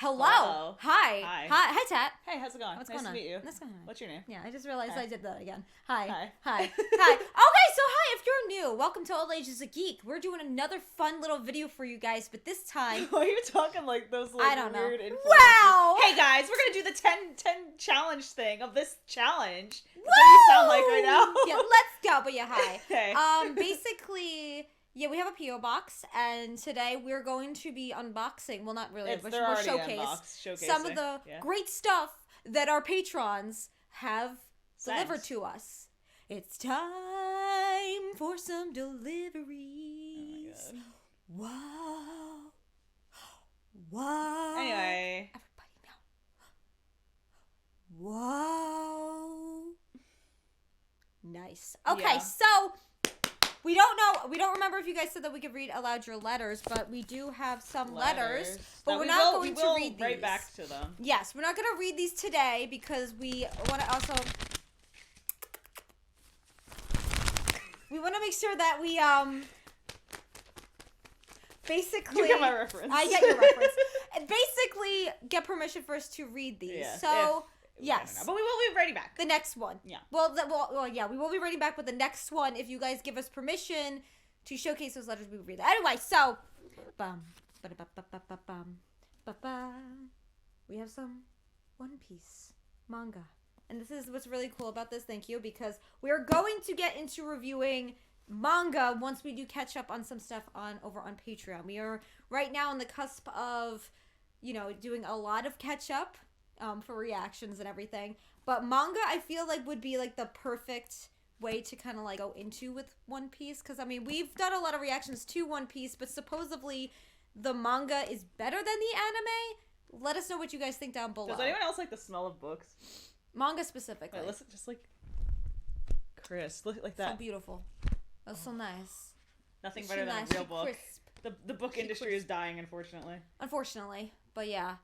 Hello. Hi. Hi. Hi, Tat. Hey, how's it going? What's nice going on? to meet you. What's going on? What's your name? Yeah, I just realized Hi. I did that again. Hi. Hi. Hi. Hi. Okay, so hi, if you're new, welcome to All Ages of Geek. We're doing another fun little video for you guys, but this time... Why are you talking like those I don't know. weird influencers? Wow! Hey guys, we're gonna do the 10 challenge thing of this challenge. That's what you sound like right now. Yeah, let's go, but yeah, hi. Okay. Basically... Yeah, we have a P.O. box, and today we're going to be unboxing. Well, not really, but they're we'll already showcase some of the yeah. great stuff that our patrons have Sent. delivered to us. It's time for some deliveries. Oh my God. Wow. Wow. Anyway. Everybody now. Wow. Nice. Okay, Yeah. so... We don't remember if you guys said that we could read aloud your letters, but we do have some letters. But we're not going to read these. Right back to them. Yes, we're not going to read these today because we want to also... We want to make sure that we, basically... You get my reference. I get your reference. And basically get permission for us to read these. Yeah, so... Yes. But we will be writing back. The next one. Yeah. Well, yeah, we will be writing back with the next one. If you guys give us permission to showcase those letters, we will read that. Anyway, so, we have some One Piece manga. And this is what's really cool about this, thank you, because we're going to get into reviewing manga once we do catch up on some stuff over on Patreon. We are right now on the cusp of, doing a lot of catch up. For reactions and everything, but manga I feel like would be like the perfect way to kind of like go into with One Piece, because I mean we've done a lot of reactions to One Piece, but supposedly the manga is better than the anime. Let us know what you guys think down below. Does anyone else like the smell of books? Manga specifically. Wait, listen, just like Chris, look like that. So beautiful. That's so nice. Nothing It's better so than nice. a real So book. crisp. The book industry is dying, unfortunately. Unfortunately, but yeah.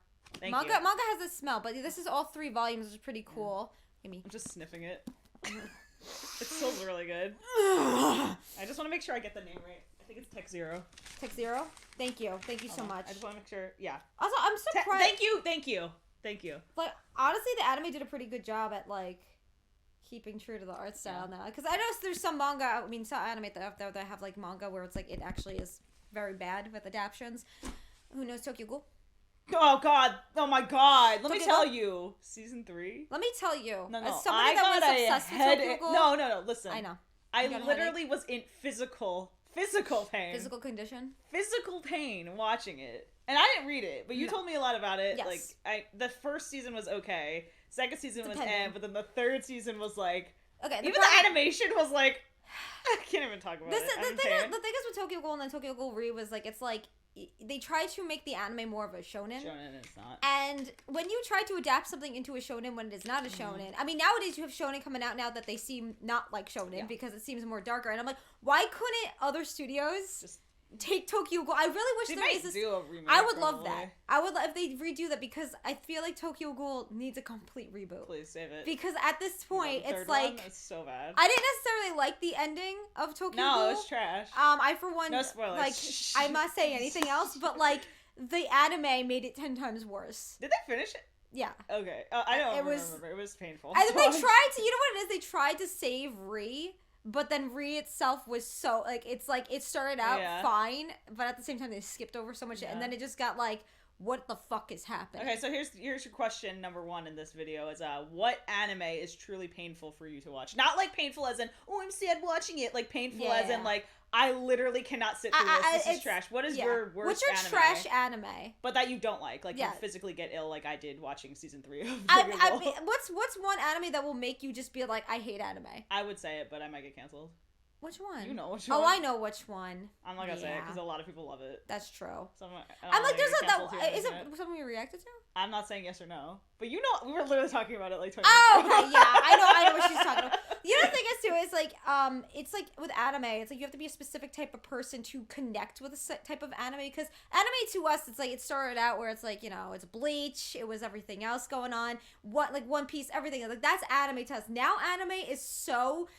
Thank manga you. Manga has a smell, but this is all 3 volumes, which is pretty cool. Give me. I'm just sniffing it. It smells really good. I just want to make sure I get the name right. I think it's Tech Zero. Tech Zero? Thank you so much. I just want to make sure. Yeah. Also, I'm surprised. Thank you. Like, honestly, the anime did a pretty good job at, like, keeping true to the art style now. Because I noticed there's some manga, I mean, some anime that have, like, manga where it's, like, it actually is very bad with adaptions. Who knows Tokyo Ghoul? Oh God! Oh my God! Let me Tokyo tell Ghoul? you, season 3. Let me tell you. No. As somebody that was obsessed with Tokyo Ghoul. No. Listen. I know. I literally was in physical pain. Physical condition. Physical pain watching it, and I didn't read it, but you told me a lot about it. Yes. Like, the first season was okay, second season was but then the third season was like, okay. Even the animation was like, I can't even talk about it. The thing is with Tokyo Ghoul and then Tokyo Ghoul Re was like, it's like, they try to make the anime more of a shonen. It's not. And when you try to adapt something into a shonen when it is not a shonen, I mean, nowadays you have shonen coming out now that they seem not like shonen because it seems more darker. And I'm like, why couldn't other studios just take Tokyo Ghoul? I really wish there is this. Do a remake, I would love that. I would love if they redo that, because I feel like Tokyo Ghoul needs a complete reboot. Please save it. Because at this point, it's like it's so bad. I didn't necessarily like the ending of Tokyo Ghoul. No, it's trash. I for one, no spoilers. like, I'm not saying anything else, but like the anime made it 10 times worse. Did they finish it? Yeah. Okay. I don't remember. It was painful. And they tried to. You know what it is? They tried to save Ri. But then Ri itself was so, like, it's like, it started out fine, but at the same time they skipped over so much, and then it just got like, what the fuck is happening? Okay, so here's your question number 1 in this video is, what anime is truly painful for you to watch? Not like painful as in, oh, I'm sad watching it, like painful as in, like, I literally cannot sit through this is trash. What is your worst What's your anime? Trash anime? But that you don't like you physically get ill like I did watching season 3 of I mean, what's one anime that will make you just be like, I hate anime? I would say it, but I might get canceled. Which one? You know which one. Oh, I know which one. I'm not gonna say it because a lot of people love it. That's true. I'm like, there's is it something we reacted to? I'm not saying yes or no, but you know, we were literally talking about it like 20 minutes ago. Okay, yeah, I know what she's talking about. The other thing is too is like, it's like with anime, it's like you have to be a specific type of person to connect with a type of anime, because anime to us, it's like it started out where it's like, it's Bleach, it was everything else going on, like One Piece, everything, like that's anime to us. Now anime is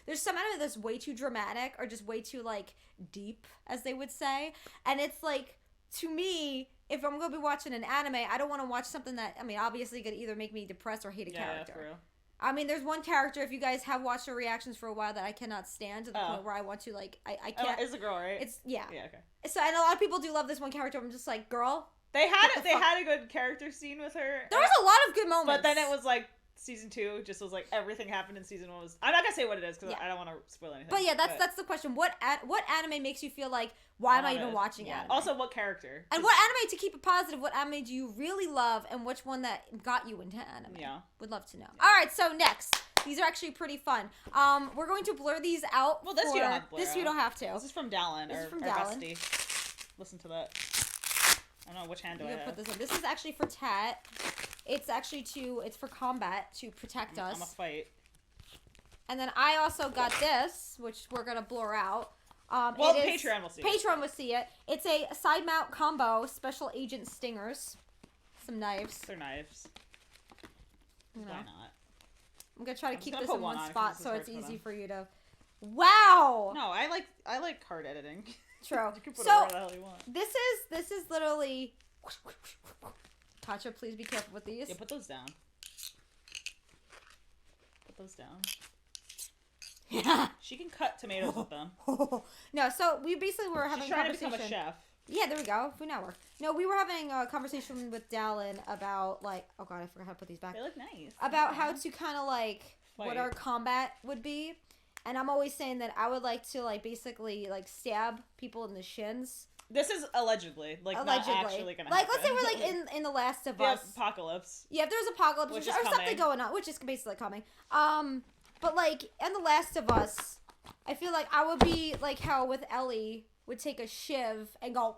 there's some anime that's way too dramatic or just way too like deep, as they would say, and it's like, to me, if I'm gonna be watching an anime, I don't want to watch something that, I mean, obviously could either make me depressed or hate a character. Yeah, for real. I mean, there's one character, if you guys have watched her reactions for a while, that I cannot stand to the point where I want to, like, I can't. It's a girl, right? Yeah. Yeah, okay. So, and a lot of people do love this one character. I'm just like, girl. They had a good character scene with her. There was a lot of good moments. But then it was like, season 2 just was like, everything happened in season 1 was... I'm not gonna say what it is, because I don't want to spoil anything. But yeah, that's the question. What anime makes you feel like, why am I even watching anime? Also, what character? And what anime, to keep it positive, what anime do you really love, and which one that got you into anime? Yeah. Would love to know. Yeah. Alright, so next. These are actually pretty fun. We're going to blur these out. Well, this you don't have to blur This out. You don't have to. This is from Dallin, This is from our Dallin. bestie. Listen to that. I don't know, which hand do I have? Put this in. This is actually for Tat. It's actually it's for combat, to protect us. I'm a fight. And then I also got this, which we're going to blur out. Well, Patreon will see it. Patreon will see it. It's a side mount combo, special agent stingers. Some knives. They're knives. Why not? I'm going to try to keep this put in one one on, spot 'cause so this it's is hard to easy put for you to... Wow! No, I like card editing. True. You can put so, it where the hell you want. This is literally... Tasha, please be careful with these. Yeah, put those down. Put those down. Yeah. She can cut tomatoes with them. No, so we basically were having She's a trying to conversation. become a chef. Yeah, there we go. Food Network. No, we were having a conversation with Dallin about, like... Oh, God, I forgot how to put these back. They look nice. About how to kind of, like, Fight. what our combat would be. And I'm always saying that I would like to, like, basically, like, stab people in the shins. This is allegedly. Like, not actually gonna like, happen. let's say we're, like, in The Last of Us. Apocalypse. Yeah, if there's apocalypse Which or is something coming. going on, which is basically coming. But, like, in The Last of Us, I feel like I would be, like, how with Ellie would take a shiv and go...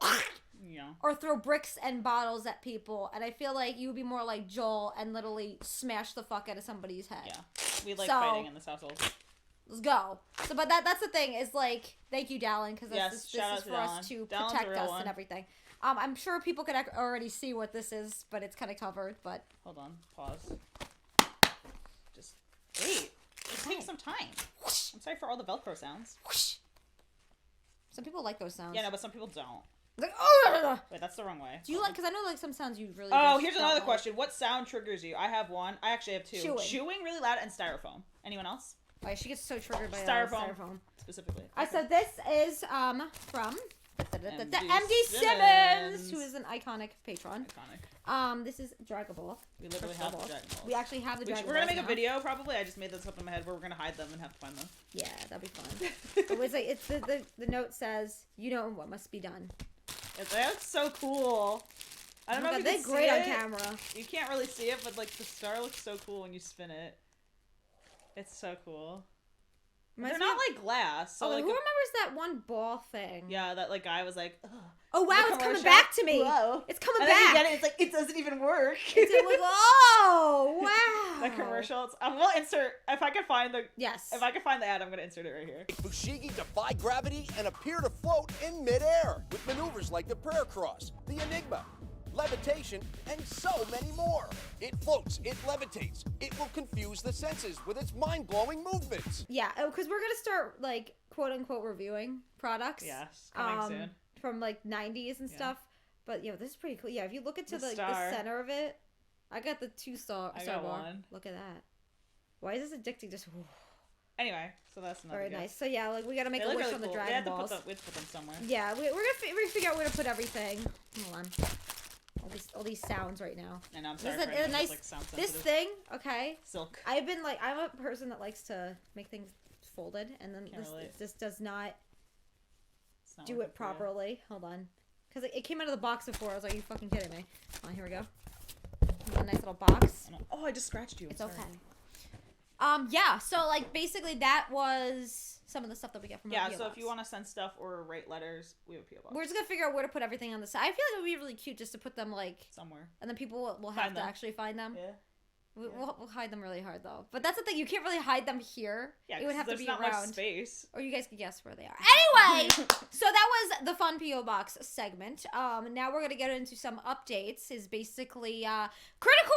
Yeah. Or throw bricks and bottles at people, and I feel like you would be more like Joel and literally smash the fuck out of somebody's head. Yeah. We like fighting in this household. Let's go. So, but that's the thing is like, thank you, Dallin, because this is for Dallin. us to Dallin's protect a real us one. and everything. I'm sure people could already see what this is, but it's kind of covered. But hold on, pause. Just wait. It takes some time. I'm sorry for all the Velcro sounds. Some people like those sounds. Yeah, no, but some people don't. Like, oh! Wait, that's the wrong way. Do you like? Because I know like some sounds you really. Oh, just here's don't another like. question. What sound triggers you? I have one. I actually have two. Chewing really loud and styrofoam. Anyone else? Oh, she gets so triggered by Styrofoam. Specifically. So this is from MD MD Simmons, who is an iconic patron. Iconic. This is Dragon Ball. We literally have the Dragon Balls. We actually have the Dragon Balls. We're gonna make now. a video probably. I just made this up in my head where we're gonna hide them and have to find them. Yeah, that'd be fun. It was like it's the note says, "You know what must be done." That's so cool. I don't know if you can they're great see on it. camera. You can't really see it, but like the star looks so cool when you spin it. It's so cool. They're not like glass. So like who remembers that one ball thing? Yeah, that like guy was like, ugh. Oh wow, it's coming back to me. Whoa. It's coming and back. Then you get it. It's like it doesn't even work. Oh wow. The commercial. We'll insert if I can find the. Yes. If I can find the ad, I'm gonna insert it right here. Fushigi defy gravity and appear to float in midair with maneuvers like the prayer cross, the enigma, levitation, and so many more. It floats, it levitates, it will confuse the senses with its mind-blowing movements. Yeah, because we're gonna start like quote unquote reviewing products. Yes, coming soon. From like 90s and stuff. But yeah, this is pretty cool. Yeah, if you look into the star. center of it, I got the 2-star. I got bar. one. Look at that. Why is this addicting? Just Anyway, so that's another. very gift. nice. So yeah, like we gotta make They a look wish really on the cool. Dragon We Balls. have to put them somewhere. Yeah, we're gonna figure out where to put everything. Hold on. All these sounds right now. And I'm sorry This for is a anyone nice. who's, like, sound This sensitive. thing, okay. Silk. I'm a person that likes to make things folded, and then this does not do it properly. Hold on, because it came out of the box before. I was like, "You fucking kidding me?" Hold on, here we go. A nice little box. Oh, I just scratched you. It's okay. Yeah. So like basically that was some of the stuff that we get from. Yeah. our PO So box. if you want to send stuff or write letters, we have a PO box. We're just gonna figure out where to put everything on the side. I feel like it would be really cute just to put them like somewhere, and then people will have Find to them. actually find them. Yeah. We'll hide them really hard though. But that's the thing, you can't really hide them here. Yeah, it would have to there's be not around. much space. Or you guys could guess where they are. Anyway, so that was the fun PO box segment. Now we're gonna get into some updates. Is basically Critical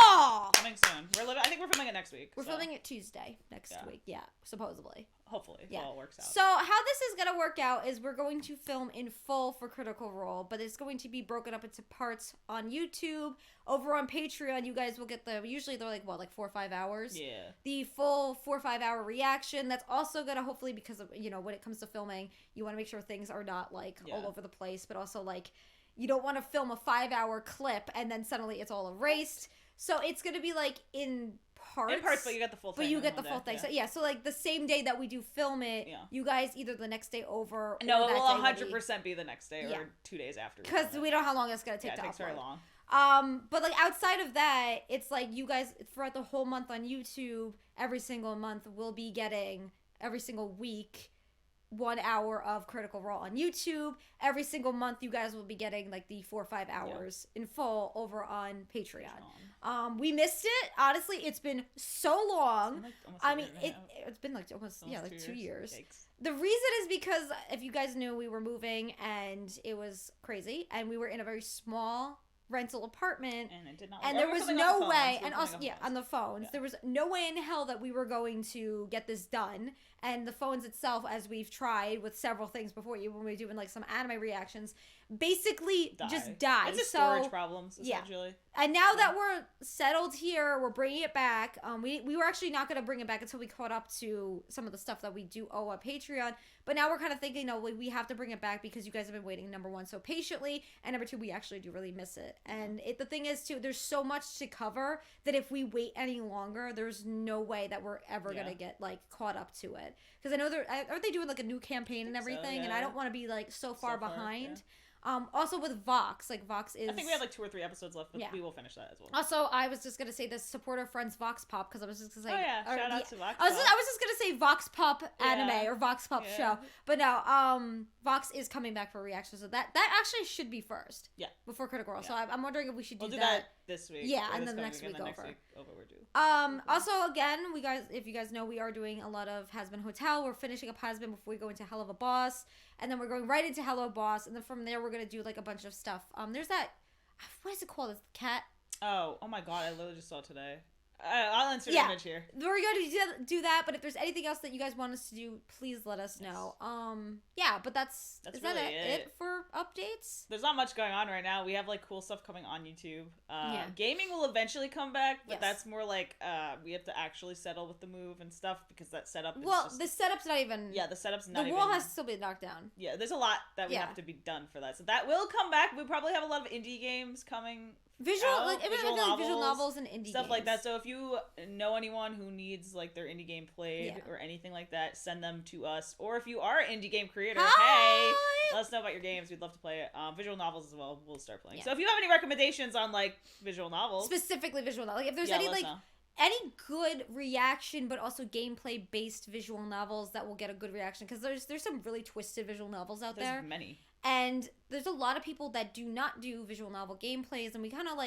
fall. Coming soon. I think we're filming it next week. We're filming it Tuesday next week. Yeah, supposedly. Hopefully, if all works out. So how this is going to work out is we're going to film in full for Critical Role, but it's going to be broken up into parts on YouTube. Over on Patreon, you guys will get usually they're like 4 or 5 hours? Yeah. The full 4 or 5 hour reaction. That's also going to hopefully, because of, when it comes to filming, you want to make sure things are not all over the place, but also you don't want to film a 5-hour clip and then suddenly it's all erased. So it's going to be in parts. In parts, but you get the full thing. But you get the full thing. Yeah. So the same day that we do film it, you guys either the next day over. No, it will 100% be the next day or 2 days after. Because we don't know how long it's going to take to upload. It takes very long. But outside of that, it's you guys throughout the whole month on YouTube, every single month we'll be getting every single week 1 hour of Critical Role on YouTube. Every single month you guys will be getting the 4 or 5 hours in full over on Patreon. We missed it. Honestly, it's been so long. It's been almost 2 years. Yikes. The reason is because if you guys knew, we were moving and it was crazy and we were in a very small rental apartment and it did not and there was no way, and also on the phones there was no way in hell that we were going to get this done. And the phones itself, as we've tried with several things before, even when we were doing some anime reactions, basically just die. It's just storage problems, essentially. And now that we're settled here, we're bringing it back. We were actually not going to bring it back until we caught up to some of the stuff that we do owe on Patreon. But now we're kind of thinking, no, we have to bring it back because you guys have been waiting, number one, so patiently, and number two, we actually do really miss it. And the thing is, too, there's so much to cover that if we wait any longer, there's no way that we're ever going to get caught up to it. Because I know aren't they doing a new campaign and everything, and I don't want to be so far behind. Also with Vox, Vox is... I think we have 2 or 3 episodes left, but we will finish that as well. Also, I was just going to say this, support our friends Vox Pop, because I was just going to say... Oh yeah, shout out to Vox Pop. I was just going to say Vox Pop anime or Vox Pop show. But no, Vox is coming back for reaction, so that actually should be first. Yeah. Before Critical Role. Yeah. So I'm wondering if we should do that this week. Yeah, and then the next week over. We're due. Also, again, if you guys know, we are doing a lot of Has Been Hotel. We're finishing up Has Been before we go into Hell of a Boss. And then we're going right into Hello Boss. And then from there, we're going to do a bunch of stuff. There's that, what is it called? It's the cat. Oh my god, I literally just saw it today. I'll insert an image here. We're going to do that, but if there's anything else that you guys want us to do, please let us know. Yeah, but that's is really that it for updates? There's not much going on right now. We have cool stuff coming on YouTube. Gaming will eventually come back, but that's more we have to actually settle with the move and stuff because that setup is the setup's not even... Yeah, the setup's not even... The wall has to still be knocked down. Yeah, there's a lot that we have to be done for that. So that will come back. We probably have a lot of indie games coming visual novels and indie stuff games. Like that. So if you know anyone who needs their indie game played or anything like that, send them to us. Or if you are an indie game creator, hey, let us know about your games. We'd love to play it. Visual novels as well, we'll start playing. So if you have any recommendations on visual novels, specifically visual novels, if there's any good reaction but also gameplay based visual novels that will get a good reaction, because there's some really twisted visual novels out there. There's many. And there's a lot of people that do not do visual novel gameplays, and we kind of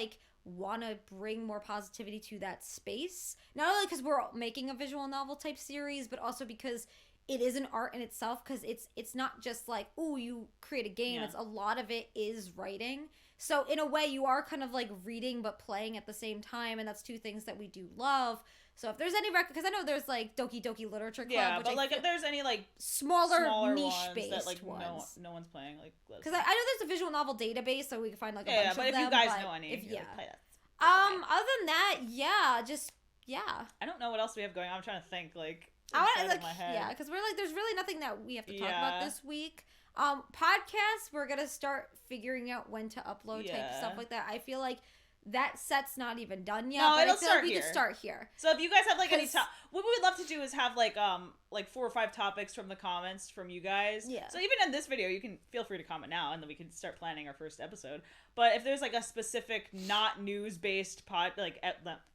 want to bring more positivity to that space. Not only because we're making a visual novel type series, but also because it is an art in itself, because it's not just you create a game. It's a lot of it is writing. So in a way, you are kind of reading but playing at the same time, and that's two things that we do love. So if there's any because I know there's Doki Doki Literature Club, but if there's any smaller niche based that ones, no one's playing, because I know there's a visual novel database, so we can find a bunch of them. But if you guys know any, play that. Other than that, I don't know what else we have going on. I'm trying to think I want to because we're there's really nothing that we have to talk about this week. Podcasts, we're gonna start figuring out when to upload type stuff like that. I feel that set's not even done yet. No, but it'll I feel start we here. Could start here. So if you guys have any what we would love to do is have 4 or 5 topics from the comments from you guys. Yeah. So even in this video, you can feel free to comment now, and then we can start planning our first episode. But if there's a specific not news based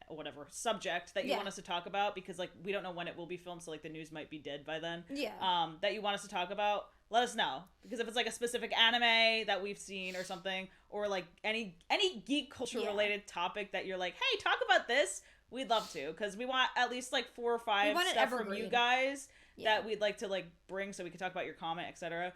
whatever subject that you want us to talk about, because we don't know when it will be filmed, so the news might be dead by then. Yeah. That you want us to talk about, let us know, because if it's a specific anime that we've seen or something, or any geek culture related topic that you're hey, talk about this, we'd love to, because we want at least 4 or 5 stuff from you guys that we'd like to bring, so we can talk about your comment, etc.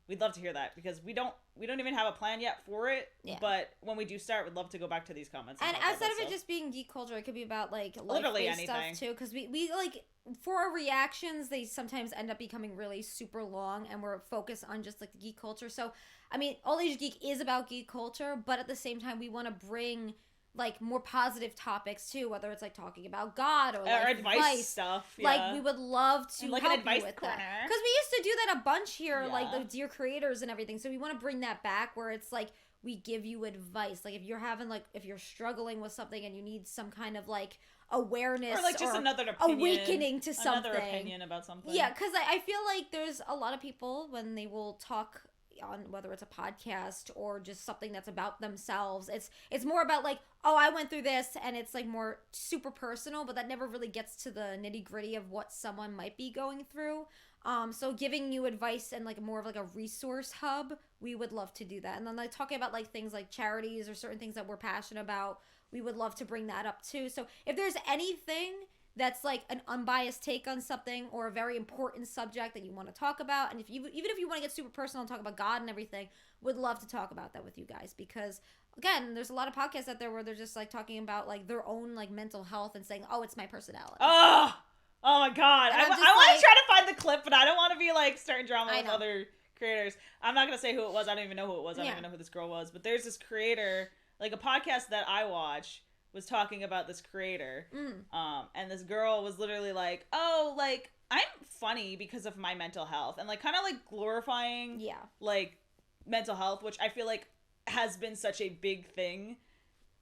We'd love to hear that because we don't even have a plan yet for it. Yeah. But when we do start, we'd love to go back to these comments. And outside of it just being geek culture, it could be about like life-based stuff too. Because we like for our reactions, they sometimes end up becoming really super long, and we're focused on just like the geek culture. So I mean, All Age Geek is about geek culture, but at the same time, we want to bring like more positive topics too, whether it's like talking about God or like advice stuff. Yeah. Like we would love to like help an advice you with corner. that, because we used to do that a bunch here, like the Dear Creators and everything. So we want to bring that back, where it's like we give you advice. Like if you're having if you're struggling with something and you need some kind of like awareness or like just another opinion, awakening to something, another opinion about something. Yeah, because I feel like there's a lot of people when they will talk on whether it's a podcast or just something that's about themselves, it's more about like, oh, I went through this, and it's like more super personal, but that never really gets to the nitty-gritty of what someone might be going through. So giving you advice and like more of like a resource hub, we would love to do that. And then like talking about like things like charities or certain things that we're passionate about, we would love to bring that up too. So if there's anything that's like an unbiased take on something or a very important subject that you want to talk about, and even if you want to get super personal and talk about God and everything, would love to talk about that with you guys. Because again, there's a lot of podcasts out there where they're just like talking about like their own like mental health and saying, oh, it's my personality. Oh my God. I want to try to find the clip, but I don't want to be like starting drama with other creators. I'm not going to say who it was. I don't even know who it was. I don't even know who this girl was, but there's this creator, like a podcast that I watch was talking about this creator. And this girl was literally like, oh, like, I'm funny because of my mental health, and like kind of like glorifying like mental health, which I feel like has been such a big thing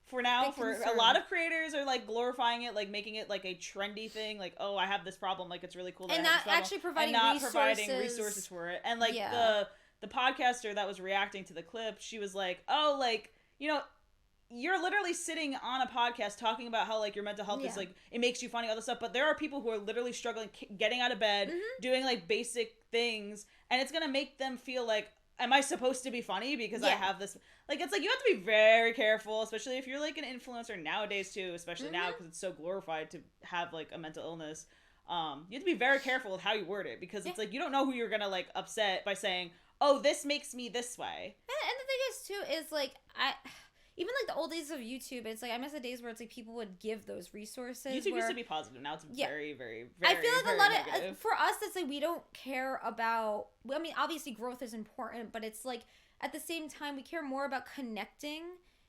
for now. For a lot of creators are like glorifying it, like making it like a trendy thing, like, oh, I have this problem, like it's really cool that and I have not actually providing and not resources. providing resources for it. And like the podcaster that was reacting to the clip, she was like, oh, like, you know, you're literally sitting on a podcast talking about how like your mental health is like, it makes you funny, all this stuff, but there are people who are literally struggling getting out of bed, doing like basic things, and it's gonna make them feel like, am I supposed to be funny because I have this, like, it's like you have to be very careful, especially if you're like an influencer nowadays too, especially now because it's so glorified to have like a mental illness. You have to be very careful with how you word it, because it's like you don't know who you're gonna like upset by saying, oh, this makes me this way. And the thing is too is like even like the old days of YouTube, it's like I miss the days where it's like people would give those resources. YouTube used to be positive. Now it's very, very, very. I feel like very a lot negative. of for us, it's like we don't care about. I mean, obviously growth is important, but it's like at the same time we care more about connecting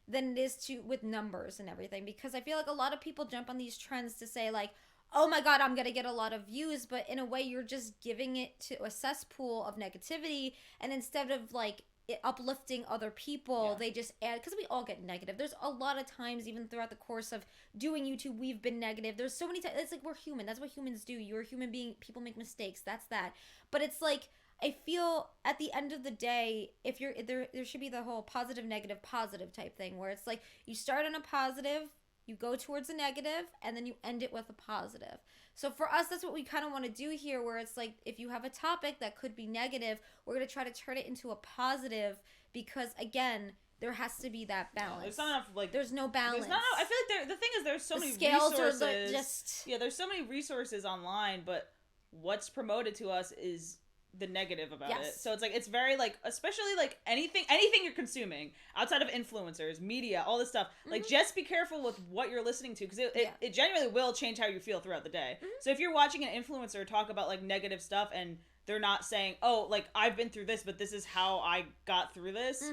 than it is with numbers and everything. Because I feel like a lot of people jump on these trends to say like, oh my God, I'm gonna get a lot of views, but in a way you're just giving it to a cesspool of negativity, and instead of like uplifting other people, they just add, because we all get negative. There's a lot of times even throughout the course of doing YouTube we've been negative. There's so many times, it's like we're human, that's what humans do. You're a human being, people make mistakes, that's that. But it's like I feel at the end of the day, if you're there should be the whole positive negative positive type thing, where it's like you start on a positive, you go towards a negative, and then you end it with a positive. So for us, that's what we kind of want to do here, where it's like if you have a topic that could be negative, we're going to try to turn it into a positive, because again, there has to be that balance. There's not enough, like, there's no balance. I feel like the thing is there's so many scales resources. Are just there's so many resources online, but what's promoted to us is the negative about it. So it's like, it's very like, especially like anything you're consuming outside of influencers, media, all this stuff, like just be careful with what you're listening to, because it genuinely will change how you feel throughout the day. So if you're watching an influencer talk about like negative stuff and they're not saying, oh, like I've been through this, but this is how I got through this,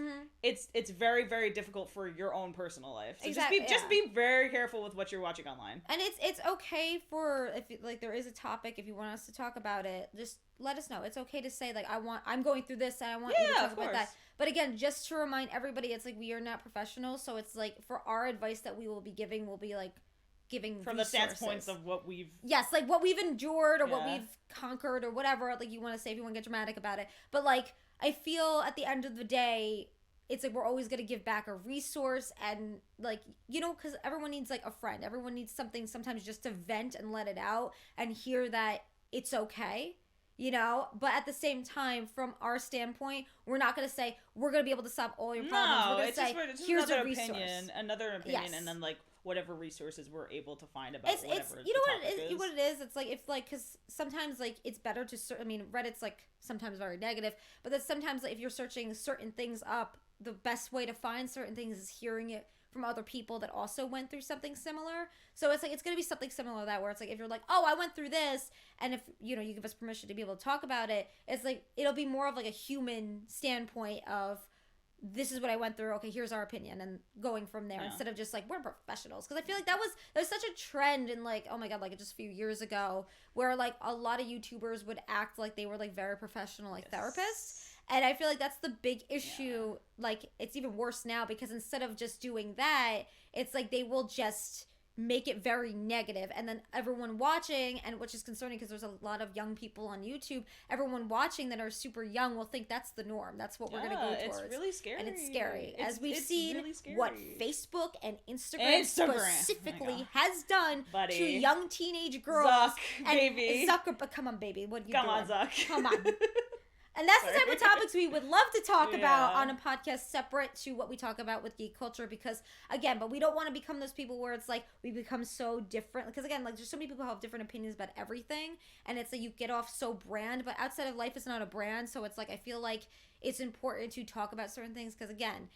it's very, very difficult for your own personal life. So just be very careful with what you're watching online. And it's okay for, if like there is a topic, if you want us to talk about it, just let us know. It's okay to say like I'm going through this and I want you to talk about that. But again, just to remind everybody, it's like we are not professionals, so it's like for our advice that we will be giving will be like giving from resources. The standpoints of what we've like what we've endured or what we've conquered or whatever, like you want to say, if you want to get dramatic about it. But like I feel at the end of the day, it's like we're always going to give back a resource, and like, you know, because everyone needs like a friend, everyone needs something sometimes just to vent and let it out and hear that it's okay. you know, but at the same time, from our standpoint, we're not going to say we're going to be able to solve all your problems. We're going to say, here's a resource. Another opinion, yes. And then like whatever resources we're able to find about it's you know what it is. It's like if like because sometimes like it's better to I mean, Reddit's like sometimes very negative, but then sometimes like, if you're searching certain things up, the best way to find certain things is hearing it from other people that also went through something similar. So it's like it's going to be something similar to that, where it's like if you're like, oh, I went through this, and if you know you give us permission to be able to talk about it, it's like it'll be more of like a human standpoint of this is what I went through, okay, here's our opinion, and going from there, instead of just like we're professionals. Because I feel like that was such a trend in like, oh my god, like just a few years ago, where like a lot of YouTubers would act like they were like very professional, like therapists. And I feel like that's the big issue. Like, it's even worse now because instead of just doing that, it's like they will just make it very negative. And then everyone watching, and which is concerning because there's a lot of young people on YouTube, everyone watching that are super young will think that's the norm. That's what we're going to go towards. It's really scary. And it's scary. As we've seen really what Facebook and Instagram specifically has done to young teenage girls. Zuck, baby. Zucker, come on, baby. What are you doing? Come on, Zuck. Come on. And that's the type of topics we would love to talk about on a podcast separate to what we talk about with geek culture, because again, but we don't want to become those people where it's like we become so different, because again, like there's so many people who have different opinions about everything, and it's like you get off so brand, but outside of life is not a brand. So it's like I feel like it's important to talk about certain things, because again,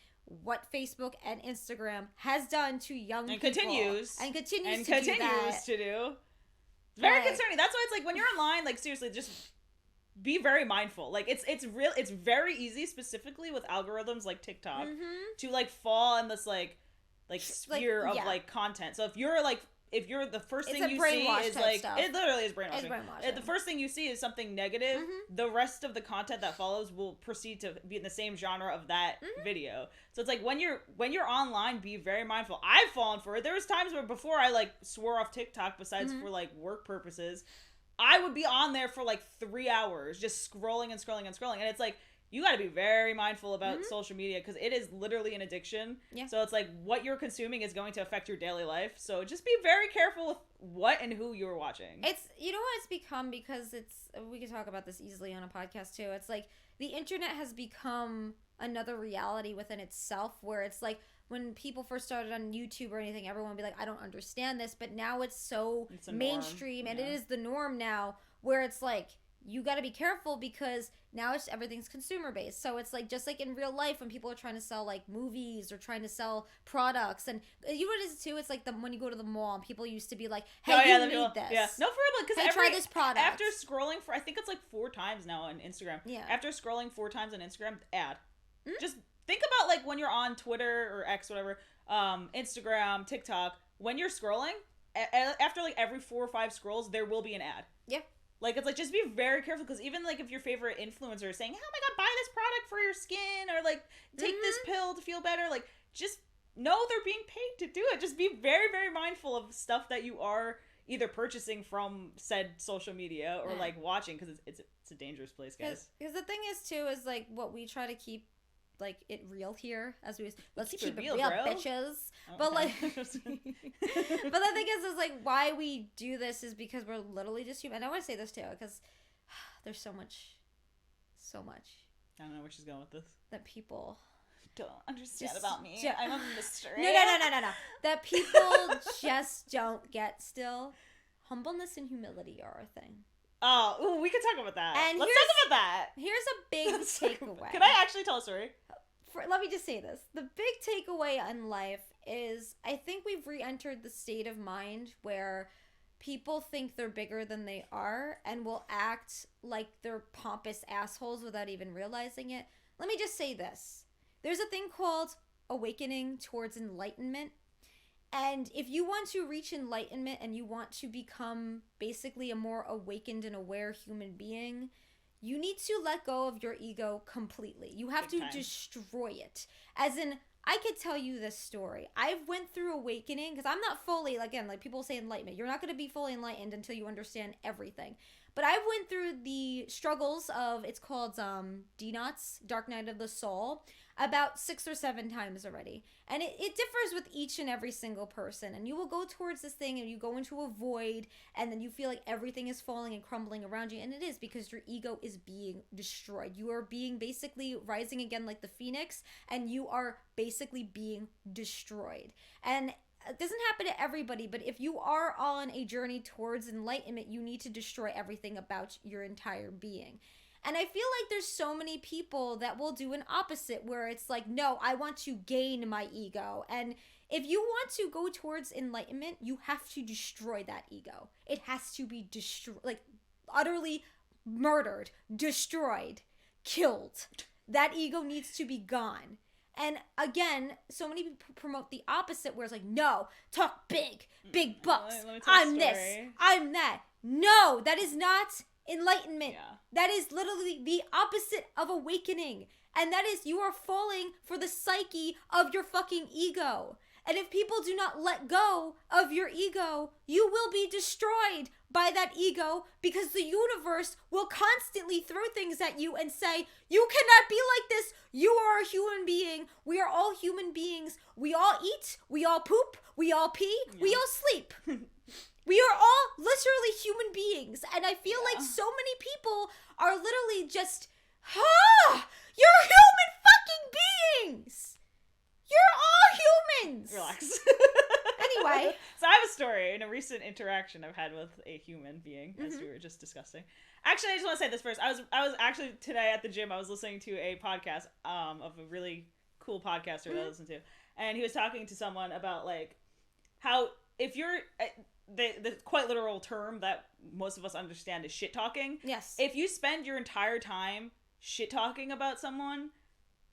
what Facebook and Instagram has done to young people continues to do to. It's very concerning. That's why it's like when you're online, like seriously, just be very mindful. Like it's very easy, specifically with algorithms like TikTok, to like fall in this like sphere of like content. So if you're the first thing you see is like stuff. It literally is brainwashing. If the first thing you see is something negative, the rest of the content that follows will proceed to be in the same genre of that video. So it's like when you're online, be very mindful. I've fallen for it. There was times where before I like swore off TikTok, besides for like work purposes, I would be on there for like 3 hours just scrolling and scrolling and scrolling. And it's like, you got to be very mindful about social media, because it is literally an addiction. Yeah. So it's like what you're consuming is going to affect your daily life. So just be very careful with what and who you're watching. It's, you know what it's become, because we could talk about this easily on a podcast too. It's like the internet has become another reality within itself, where it's like, when people first started on YouTube or anything, everyone would be like, I don't understand this. But now it's so mainstream, and it is the norm now, where it's like, you got to be careful, because now everything's consumer based. So it's like, just like in real life, when people are trying to sell like movies or trying to sell products, and you know what it is too? It's like when you go to the mall and people used to be like, hey, you need this. Yeah. No, for real, because try this product. After scrolling for, I think it's like 4 times now on Instagram. Yeah. After scrolling 4 times on Instagram, ad. Just think about like when you're on Twitter or X, whatever, Instagram, TikTok, when you're scrolling, after like every 4 or 5 scrolls, there will be an ad. Yeah. Like, it's like, just be very careful, because even like if your favorite influencer is saying, oh my god, buy this product for your skin, or like take this pill to feel better, like just know they're being paid to do it. Just be very, very mindful of stuff that you are either purchasing from said social media or like watching, because it's a dangerous place, guys. Because the thing is too, is like what we try to keep like it real here, as let's keep it real, bitches. Okay. But like but the thing is like why we do this is because we're literally just human. And I want to say this too, because there's so much I don't know where she's going with this, that people don't understand about me. I'm a mystery. No. That people just don't get still. Humbleness and humility are a thing. Oh, we could talk about that. And let's talk about that. Here's a big takeaway. Can I actually tell a story? Let me just say this. The big takeaway in life is, I think we've re-entered the state of mind where people think they're bigger than they are and will act like they're pompous assholes without even realizing it. Let me just say this. There's a thing called awakening towards enlightenment. And if you want to reach enlightenment and you want to become basically a more awakened and aware human being, you need to let go of your ego completely. You have to destroy it. As in, I could tell you this story. I went through awakening, because I'm not fully, again, like people say enlightenment. You're not going to be fully enlightened until you understand everything. But I went through the struggles of, it's called DNOTS, Dark Night of the Soul. about 6 or 7 times already. And it differs with each and every single person. And you will go towards this thing and you go into a void, and then you feel like everything is falling and crumbling around you. And it is, because your ego is being destroyed. You are being basically rising again like the phoenix, and you are basically being destroyed. And it doesn't happen to everybody, but if you are on a journey towards enlightenment, you need to destroy everything about your entire being. And I feel like there's so many people that will do an opposite, where it's like, no, I want to gain my ego. And if you want to go towards enlightenment, you have to destroy that ego. It has to be destroyed, like utterly murdered, destroyed, killed. That ego needs to be gone. And again, so many people promote the opposite, where it's like, no, talk big bucks. I'm this, I'm that. No, that is not enlightenment. Yeah. That is literally the opposite of awakening. And that is, you are falling for the psyche of your fucking ego. And if people do not let go of your ego, you will be destroyed by that ego, because the universe will constantly throw things at you and say, you cannot be like this. You are a human being. We are all human beings. We all eat. We all poop. We all pee. Yeah. We all sleep. We are all literally human beings. And I feel like so many people are literally just, you're human fucking beings. You're all humans. Relax. Anyway. So I have a story in a recent interaction I've had with a human being, as we were just discussing. Actually, I just want to say this first. I was actually today at the gym, I was listening to a podcast of a really cool podcaster that I listen to. And he was talking to someone about, like, how if you're... the quite literal term that most of us understand is shit talking. Yes. If you spend your entire time shit talking about someone,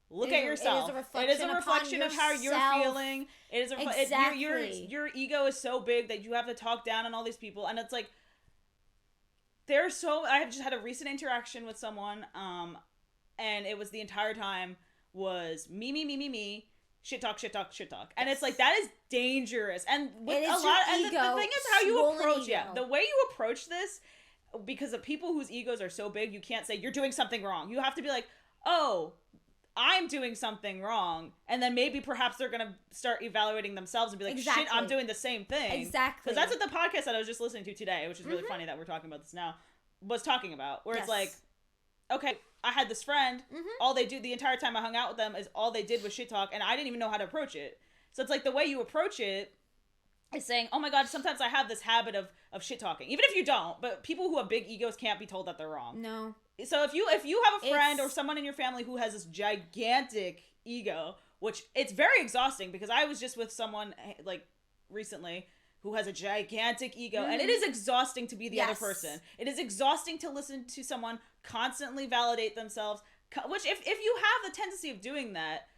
look at yourself. It is a reflection of how you're feeling. It is exactly. Your ego is so big that you have to talk down on all these people, and it's like I have just had a recent interaction with someone, and it was the entire time was me. Shit talk. And it's like, that is dangerous. And with a lot, and the thing is how you approach, the way you approach this, because of people whose egos are so big, you can't say you're doing something wrong. You have to be like, oh, I'm doing something wrong. And then maybe perhaps they're going to start evaluating themselves and be like, shit, I'm doing the same thing. Exactly. Because that's what the podcast that I was just listening to today, which is really funny that we're talking about this now, was talking about. Where it's like, okay, I had this friend, all they do the entire time I hung out with them is all they did was shit talk, and I didn't even know how to approach it. So it's like, the way you approach it is saying, oh my god, sometimes I have this habit of shit talking. Even if you don't, but people who have big egos can't be told that they're wrong. No. So if you have a friend or someone in your family who has this gigantic ego, which it's very exhausting, because I was just with someone like recently who has a gigantic ego, and it is exhausting to be the other person. It is exhausting to listen to someone constantly validate themselves, which if you have the tendency of doing that,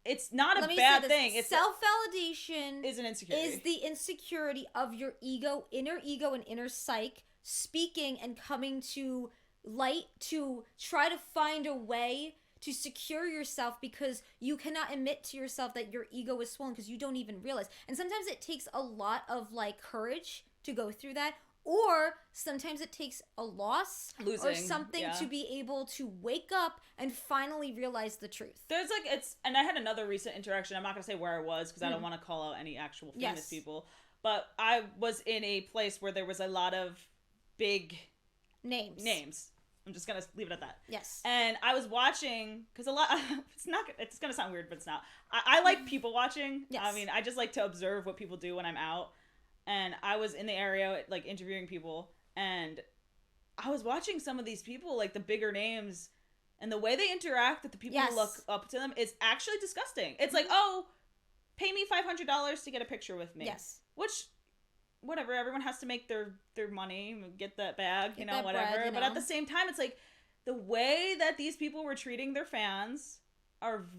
it's not a bad thing. It's self-validation is an insecurity. Is the insecurity of your ego and inner psyche speaking and coming to light to try to find a way to secure yourself, because you cannot admit to yourself that your ego is swollen, because you don't even realize. And sometimes it takes a lot of like courage to go through that, or sometimes it takes a loss or something to be able to wake up and finally realize the truth. There's like, and I had another recent interaction. I'm not going to say where I was, because I don't want to call out any actual famous people, but I was in a place where there was a lot of big names. I'm just gonna leave it at that. Yes. And I was watching, because a lot, it's gonna sound weird, but it's not. I like people watching. Yes. I mean, I just like to observe what people do when I'm out. And I was in the area, like, interviewing people, and I was watching some of these people, like the bigger names, and the way they interact with the people who look up to them is actually disgusting. It's like, oh, pay me $500 to get a picture with me. Yes. Which, whatever, everyone has to make their money, get that bag, whatever. Bread, But at the same time, it's like, the way that these people were treating their fans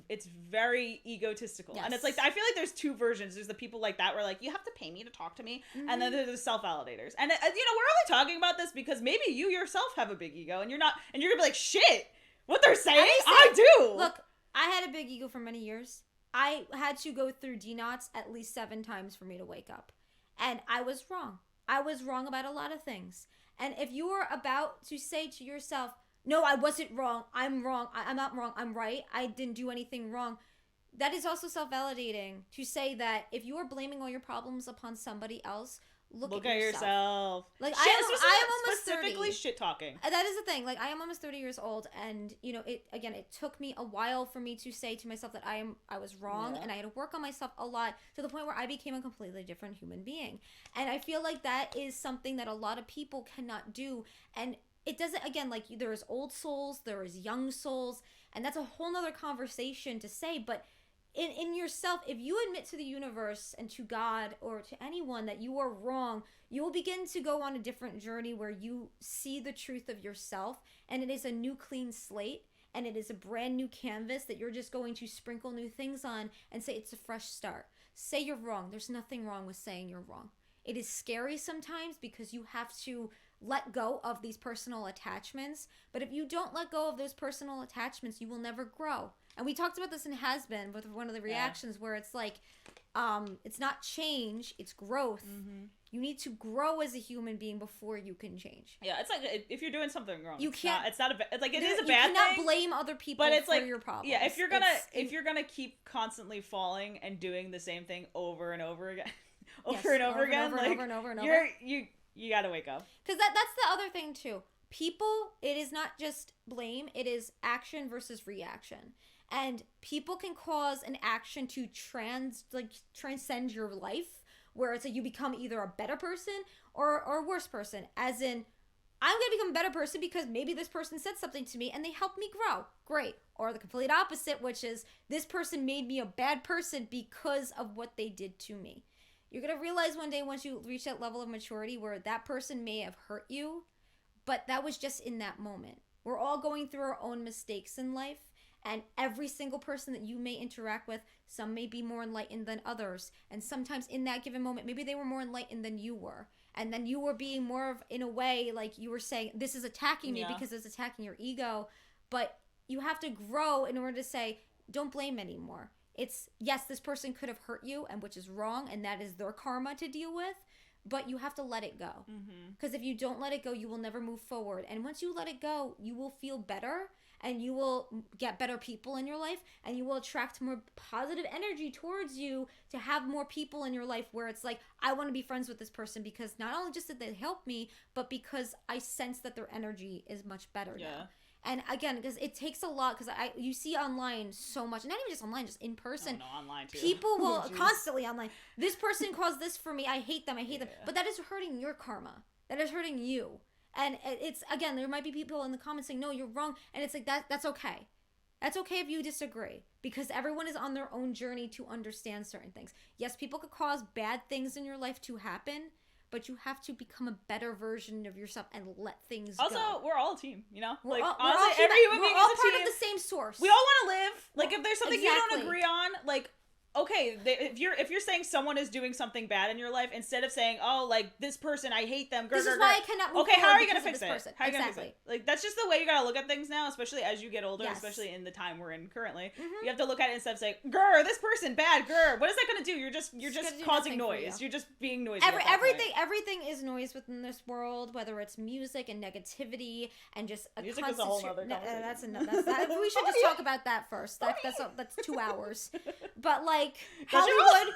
it's very egotistical. Yes. And it's like, I feel like there's two versions. There's the people like that where like, you have to pay me to talk to me. And then there's the self-validators. And we're only talking about this because maybe you yourself have a big ego, and you're gonna be like, shit, what they're saying, I do. Look, I had a big ego for many years. I had to go through DNOTs at least 7 times for me to wake up. And I was wrong. I was wrong about a lot of things. And if you are about to say to yourself, no, I wasn't wrong. I'm wrong. I'm not wrong. I'm right. I didn't do anything wrong. That is also self-validating to say that if you are blaming all your problems upon somebody else, look at yourself. Like I am almost specifically 30. shit talking. That is the thing. Like I am almost 30 years old, and you know, it took me a while for me to say to myself that I was wrong, and I had to work on myself a lot to the point where I became a completely different human being. And I feel like that is something that a lot of people cannot do. And it doesn't, again, like there is old souls, there is young souls, and that's a whole nother conversation to say, but in yourself, if you admit to the universe and to God or to anyone that you are wrong, you will begin to go on a different journey where you see the truth of yourself, and it is a new clean slate, and it is a brand new canvas that you're just going to sprinkle new things on and say it's a fresh start. Say you're wrong. There's nothing wrong with saying you're wrong. It is scary sometimes because you have to let go of these personal attachments, but if you don't let go of those personal attachments, you will never grow. And we talked about this in Has Been with one of the reactions where it's like, it's not change, it's growth. You need to grow as a human being before you can change. Yeah, it's like if you're doing something wrong, you can't. It's not a like it is a bad thing. You cannot blame other people but it's for like, your problems. Yeah, if you're gonna kekeep constantly falling and doing the same thing over and over again, over and over again, you gotta wake up. Because that's the other thing too. People, it is not just blame; it is action versus reaction. And people can cause an action to transcend your life, where it's like you become either a better person or a worse person. As in, I'm going to become a better person because maybe this person said something to me and they helped me grow. Great. Or the complete opposite, which is this person made me a bad person because of what they did to me. You're going to realize one day once you reach that level of maturity where that person may have hurt you, but that was just in that moment. We're all going through our own mistakes in life. And every single person that you may interact with, some may be more enlightened than others. And sometimes in that given moment, maybe they were more enlightened than you were. And then you were being more of, in a way, like you were saying, this is attacking me because it's attacking your ego. But you have to grow in order to say, don't blame anymore. It's, yes, this person could have hurt you, and which is wrong, and that is their karma to deal with. But you have to let it go. Because if you don't let it go, you will never move forward. And once you let it go, you will feel better. And you will get better people in your life, and you will attract more positive energy towards you to have more people in your life where it's like, I want to be friends with this person because not only just did they help me, but because I sense that their energy is much better now. And again, because it takes a lot, because you see online so much, not even just online, just in person. Oh, no, online too. People will constantly online. This person caused this for me. I hate them. them. But that is hurting your karma. That is hurting you. And it's, again, there might be people in the comments saying, no, you're wrong. And it's like, that's okay. That's okay if you disagree. Because everyone is on their own journey to understand certain things. Yes, people could cause bad things in your life to happen. But you have to become a better version of yourself and let things go. Also, we're all a team, you know? We're like, all, honestly, every human being is a team. We're all part of the same source. We all want to live. Like, if there's something you don't agree on, like, okay, if you're saying someone is doing something bad in your life, instead of saying, oh, like, this person, I hate them. This is why I cannot move Okay, how are you going to fix it? Person. How are you going to fix it? Like, that's just the way you got to look at things now, especially as you get older, especially in the time we're in currently. You have to look at it instead of saying, grr, this person, bad, grr. What is that going to do? You're just causing noise. You're just being noisy. Everything is noise within this world, whether it's music and negativity and just a music is a whole other conversation. We should just talk about that first. That's 2 hours. But, like, Hollywood,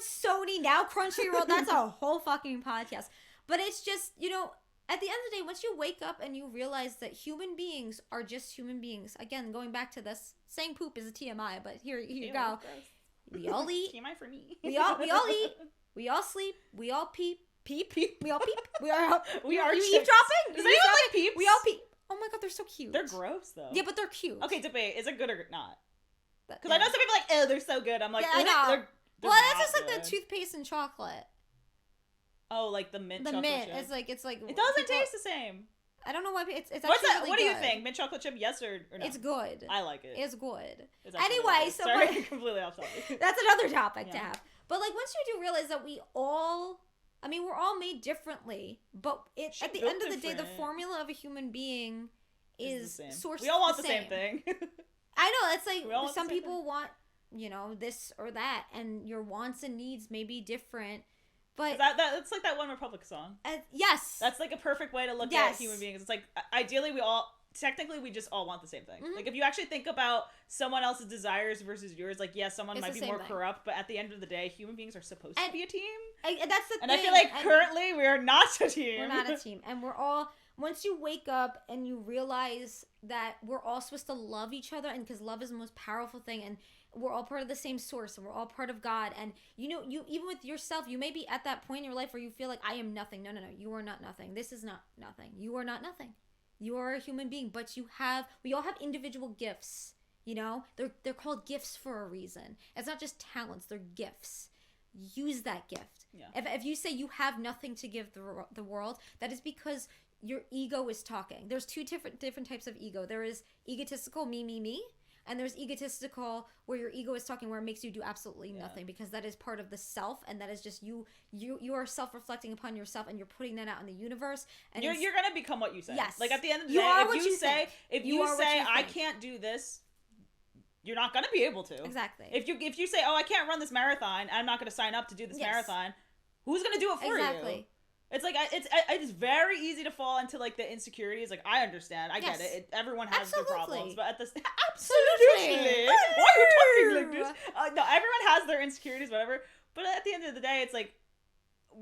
Sony, now Crunchyroll, that's a whole fucking podcast. But it's just, you know, at the end of the day, once you wake up and you realize that human beings are just human beings, again, going back to this, saying poop is a TMI, but here you go. We all eat. TMI for me. We all eat. We all sleep. We all peep. We all peep. We are eavesdropping? Does anyone like peeps? We all peep. Oh my god, they're so cute. They're gross, though. Yeah, but they're cute. Okay, debate. Is it good or not? Because I know some people are like, oh, they're so good. I'm like, I know. They're well, that's just like the toothpaste and chocolate. Oh, like the mint chocolate chip. It's like it doesn't taste the same. I don't know why it's actually really what do you good. think? Mint chocolate chip, yes or no? It's good. I like it. It's good. Anyway, so sorry, completely off topic. That's another topic to have. But like once you do realize that we're all made differently, but at the end of the day, the formula of a human being is sourced. We all want the same thing. I know. It's like some people want, you know, this or that, and your wants and needs may be different. But that's like that One Republic song. Yes. That's like a perfect way to look at human beings. It's like, ideally we all, technically we just all want the same thing. Like, if you actually think about someone else's desires versus yours, like, yes, someone might be more corrupt, but at the end of the day, human beings are supposed to be a team. That's the thing. And I feel like currently we are not a team. We're not a team. And we're all, once you wake up and you realize that we're all supposed to love each other, and because love is the most powerful thing, and we're all part of the same source, and we're all part of God, and you even with yourself, you may be at that point in your life where you feel like, I am nothing. No, you are not nothing. This is not nothing. You are not nothing. You are a human being, but we all have individual gifts, they're called gifts for a reason. It's not just talents, they're gifts. Use that gift. Yeah. If you say you have nothing to give the world, that is because your ego is talking. There's two different types of ego. There is egotistical, me, and there's egotistical where your ego is talking, where it makes you do absolutely nothing, because that is part of the self, and that is just you are self-reflecting upon yourself, and you're putting that out in the universe. And you're gonna become what you say. Yes. Like, at the end of the day, if you say I can't do this, you're not gonna be able to. Exactly. If you say, oh, I can't run this marathon, I'm not gonna sign up to do this marathon, who's gonna do it for you? It's like it's very easy to fall into like the insecurities. Like, I understand, I get it. Everyone has their problems, but at the absolutely. Why are you talking like this? No, everyone has their insecurities, whatever. But at the end of the day, it's like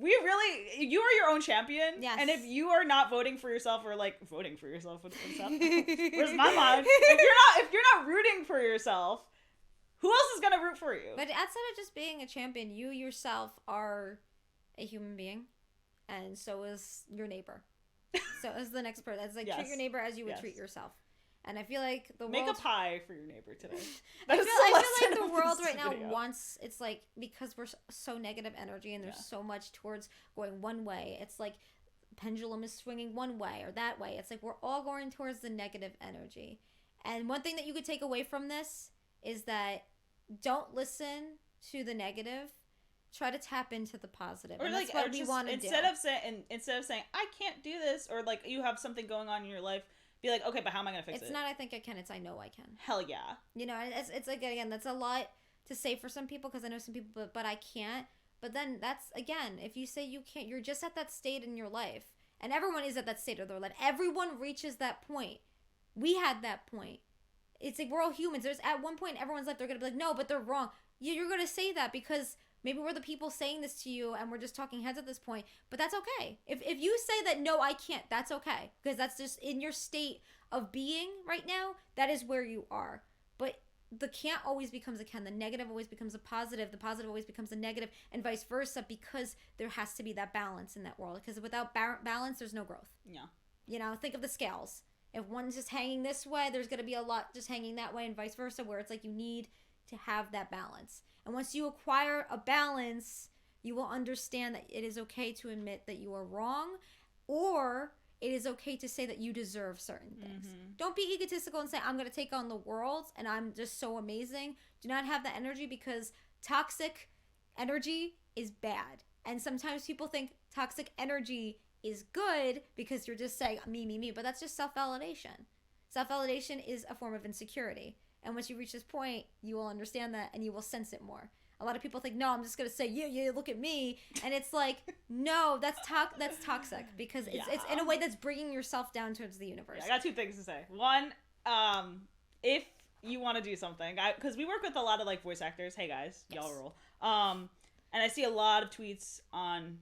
you are your own champion. Yes. And if you are not voting for yourself, or like voting for yourself, where's my mind? If you're not rooting for yourself, who else is gonna root for you? But outside of just being a champion, you yourself are a human being. And so is your neighbor. So is the next person. It's like, treat your neighbor as you would treat yourself. And I feel like the world... Make a pie for your neighbor today. I feel like the world right now wants... It's like, because we're so negative energy, and there's so much towards going one way. It's like pendulum is swinging one way or that way. It's like we're all going towards the negative energy. And one thing that you could take away from this is that don't listen to the negative. Try to tap into the positive. Or, and like, that's what we want to do. Instead of saying, I can't do this, or like you have something going on in your life, be like, okay, but how am I going to fix it? It's not I think I can, it's I know I can. Hell yeah. It's like, again, that's a lot to say for some people, because I know some people, but I can't. But then that's, again, if you say you can't, you're just at that state in your life. And everyone is at that state of their life. Everyone reaches that point. We had that point. It's like, we're all humans. There's at one point in everyone's life, they're going to be like, no, but they're wrong. You're going to say that because... maybe we're the people saying this to you, and we're just talking heads at this point, but that's okay. If you say that, no, I can't, that's okay. Because that's just in your state of being right now, that is where you are. But the can't always becomes a can. The negative always becomes a positive. The positive always becomes a negative, and vice versa, because there has to be that balance in that world. Because without balance, there's no growth. Yeah. Think of the scales. If one's just hanging this way, there's going to be a lot just hanging that way, and vice versa, where it's like you need to have that balance. And once you acquire a balance, you will understand that it is okay to admit that you are wrong, or it is okay to say that you deserve certain things. Don't be egotistical and say, I'm going to take on the world and I'm just so amazing. Do not have that energy, because toxic energy is bad. And sometimes people think toxic energy is good because you're just saying me, but that's just self-validation. Self-validation is a form of insecurity. And once you reach this point, you will understand that, and you will sense it more. A lot of people think, no, I'm just going to say, yeah, look at me. And it's like, no, that's toxic, because it's in a way that's bringing yourself down towards the universe. I got two things to say. One, if you want to do something, because we work with a lot of like voice actors. Hey guys, y'all rule. And I see a lot of tweets on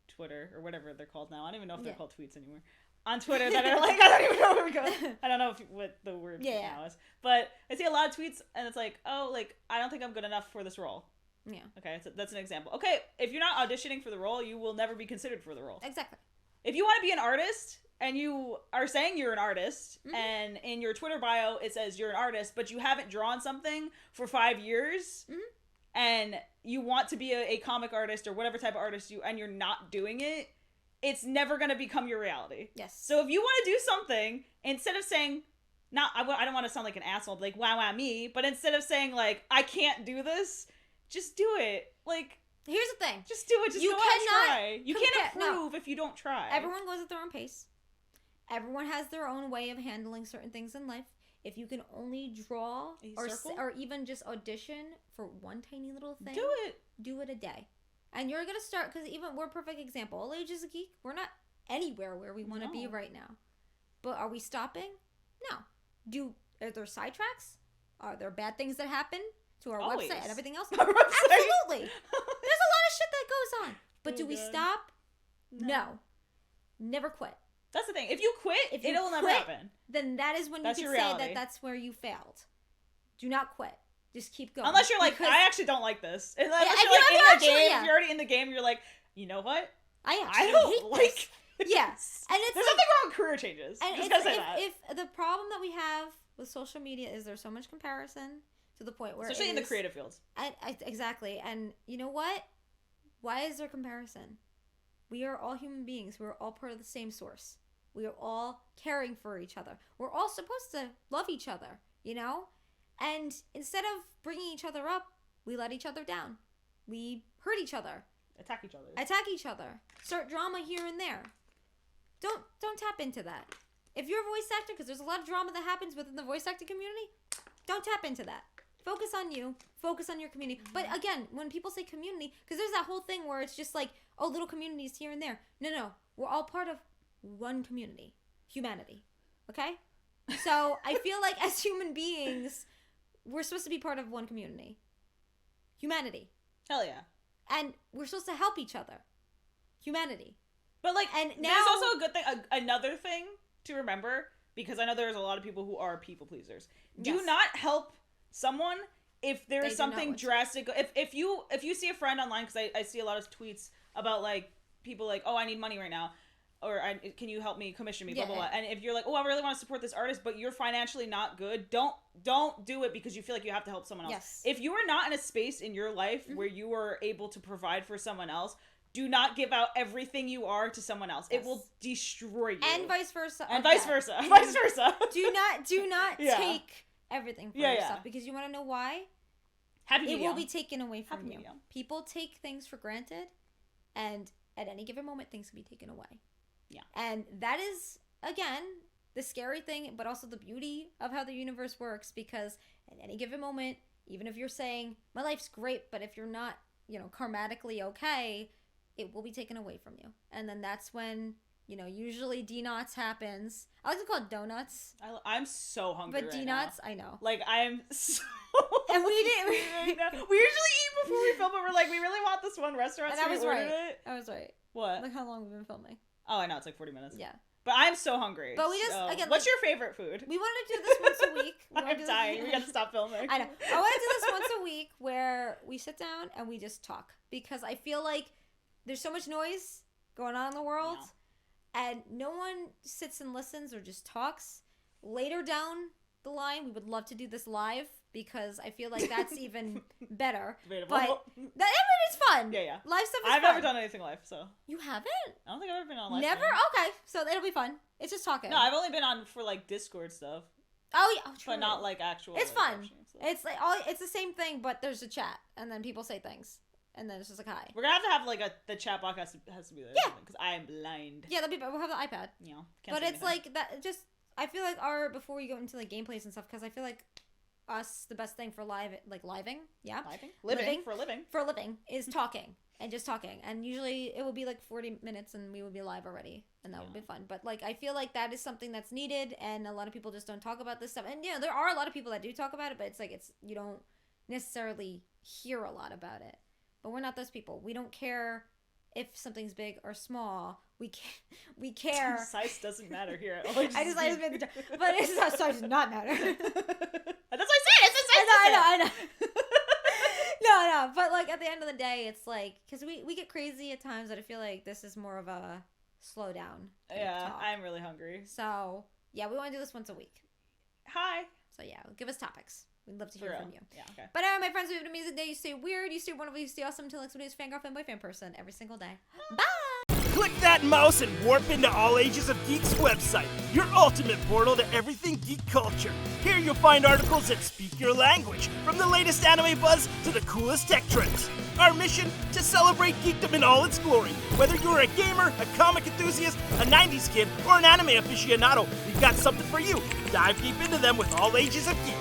Twitter, or whatever they're called now. I don't even know if they're called tweets anymore. On Twitter that are like, I don't even know where we go. I don't know what the word now is. But I see a lot of tweets, and it's like, oh, like, I don't think I'm good enough for this role. Yeah. Okay, so that's an example. Okay, if you're not auditioning for the role, you will never be considered for the role. Exactly. If you want to be an artist, and you are saying you're an artist, and in your Twitter bio it says you're an artist, but you haven't drawn something for 5 years, and you want to be a comic artist or whatever type of artist and you're not doing it, it's never going to become your reality. Yes. So if you want to do something, instead of saying, I don't want to sound like an asshole, like, wow, me, but instead of saying, like, I can't do this, just do it. Like, here's the thing. Just do it. Just go out and try. You can't improve if you don't try. Everyone goes at their own pace. Everyone has their own way of handling certain things in life. If you can only draw or even just audition for one tiny little thing, do it a day. And you're going to start, because even we're a perfect example. All Age is a Geek. We're not anywhere where we want to be right now. But are we stopping? No. Are there sidetracks? Are there bad things that happen to our Always. website and everything else? Our website. Absolutely. There's a lot of shit that goes on. But do we God. stop? No. Never quit. That's the thing. If you quit, it'll never happen. Then that is when That's you your can say reality. that that's where you failed. Do not quit. Just keep going. Unless you're like, Because I actually don't like this. Unless if you're like you in the actually- game, yeah. if you're already in the game, you're like, you know what? I I actually don't hate like this. this. Yes. And it's There's like, nothing wrong with career changes. and Just it's, gotta say that. if the problem that we have with social media is there's so much comparison to the point where Especially in the creative fields. Exactly. And you know what? Why is there comparison? We are all human beings. We're all part of the same source. We are all caring for each other. We're all supposed to love each other, you know? And instead of bringing each other up, we let each other down. We hurt each other. Attack each other. Attack each other. Start drama here and there. Don't tap into that. If you're a voice actor, because there's a lot of drama that happens within the voice acting community, don't tap into that. Focus on you. Focus on your community. But again, when people say community, because there's that whole thing where it's just like, oh, little communities here and there. No. We're all part of one community. Humanity. Okay? So I feel like as human beings, we're supposed to be part of one community. Humanity. Hell yeah. And we're supposed to help each other. Humanity. But like, And there's now- also a good thing, another thing to remember, because I know there's a lot of people who are people pleasers. Do Yes. not help someone if They there's do something not want to. drastic. If you see a friend online, because I see a lot of tweets about like people like, oh, I need money right now, or can you help me, commission me, blah blah Yeah. blah. And if you're like, oh, I really want to support this artist, but you're financially not good, don't do it because you feel like you have to help someone else. Yes. If you are not in a space in your life where you are able to provide for someone else, do not give out everything you are to someone else. Yes. It will destroy you. And vice versa. And Okay. vice versa. Vice versa. Do not Yeah. take everything for Yeah, yourself. yeah. Because you want to know why? Happy It medium. will be taken away from Happy you. medium. People take things for granted, and at any given moment, things can be taken away. Yeah. And that is, again, the scary thing, but also the beauty of how the universe works, because at any given moment, even if you're saying, my life's great, but if you're not, karmatically okay, it will be taken away from you. And then that's when, usually D-Knots happens. I like to call it donuts, I'm so hungry but right D-Knots, now. I know. Like, I'm so And we didn't- hungry right now. We usually eat before we film, but we're like, we really want this one restaurant, And so I was we ordered right. it. I was right. What? Look how long we've been filming. Oh, I know, it's like 40 minutes. Yeah. But I'm so hungry. But we just, so- again, What's like- your favorite food? We wanted to do this once a week. I'm dying. We gotta stop filming. I know. I want to do this once a week where we sit down and we just talk, because I feel like there's so much noise going on in the world, and no one sits and listens or just talks. Later down the line, we would love to do this live, because I feel like that's even better. Debatable. But it's fun. Yeah. Live stuff is I've fun. never done anything live, so You haven't? I don't think I've ever been on live. Never? stream. Okay. So it'll be fun. It's just talking. No, I've only been on for like Discord stuff, Oh, yeah. Oh, true. but not like actual. It's like, fun. live stream stuff. It's like it's the same thing, but there's a chat, and then people say things, and then it's just like hi. We're gonna have like the chat box has to be there. Yeah. Because I am blind. Yeah, we'll have the iPad. You know. But it's like that. Just I feel like before we go into like gameplays and stuff, because I feel like the best thing for living, yeah, living for a living is talking and just talking, and usually it will be like 40 minutes and we will be live already, and that would be fun. But like I feel like that is something that's needed, and a lot of people just don't talk about this stuff. And there are a lot of people that do talk about it, but it's like you don't necessarily hear a lot about it. But we're not those people. We don't care if something's big or small. We care. Size doesn't matter here. I just made the joke, but it's not. Size does not matter. That's what I said. It's a size. I know. No, but like at the end of the day, it's like, because we get crazy at times, that I feel like this is more of a slow down. Yeah, talk. I'm really hungry. So yeah, we want to do this once a week. Hi. So yeah, give us topics. We'd love to For hear real. from you. Yeah. Okay. But anyway, my friends, we have an amazing day. You stay weird, you stay wonderful, you stay awesome. Until next video, fangirl, fanboy, fan person every single day. Bye. Click that mouse and warp into All Ages of Geek's website, your ultimate portal to everything geek culture. Here you'll find articles that speak your language, from the latest anime buzz to the coolest tech trends. Our mission? To celebrate geekdom in all its glory. Whether you're a gamer, a comic enthusiast, a 90s kid, or an anime aficionado, we've got something for you. Dive deep into them with All Ages of Geek.